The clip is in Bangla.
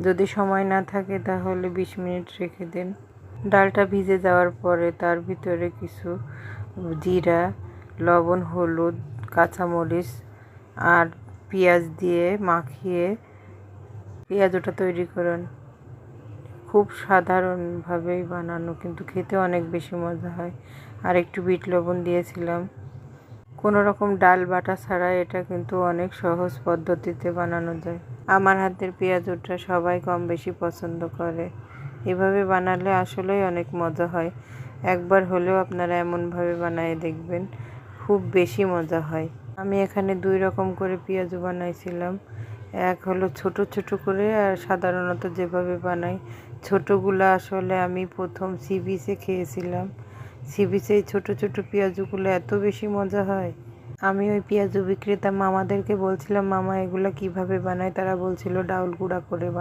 যদি সময় না থাকে তাহলে 20 মিনিট রেখে দিন। ডালটা ভিজে যাওয়ার পরে তার ভিতরে কিছু জিরা, লবণ, হলুদ, কাঁচামরিচ আর পেঁয়াজ দিয়ে মাখিয়ে পেঁয়াজটা তৈরি করুন। খুব সাধারণভাবেই বানানো, কিন্তু খেতে অনেক বেশি মজা হয়। আর একটু বিট লবণ দিয়েছিলাম। কোনো রকম ডাল বাটা ছাড়া এটা কিন্তু অনেক সহজ পদ্ধতিতে বানানো যায়। আমার হাতের পেঁয়াজুটা সবাই কম বেশি পছন্দ করে। এভাবে বানালে আসলেই অনেক মজা হয়। একবার হলেও আপনারা এমনভাবে বানিয়ে দেখবেন, খুব বেশি মজা হয়। আমি এখানে 2 রকম করে পেঁয়াজু বানাইছিলাম। এক হলো ছোট ছোট করে, আর সাধারণত যেভাবে বানাই ছোটোগুলো আসলে আমি প্রথম সি বিচে খেয়েছিলাম। সি বিচে এই ছোটো ছোটো পেঁয়াজুগুলো এত বেশি মজা হয়। আমি ওই পেঁয়াজু বিক্রেতা মামাদেরকে বলছিলাম, মামা এগুলো কিভাবে বানায়? তারা বলছিল ডাউল গুঁড়া করে বানায়।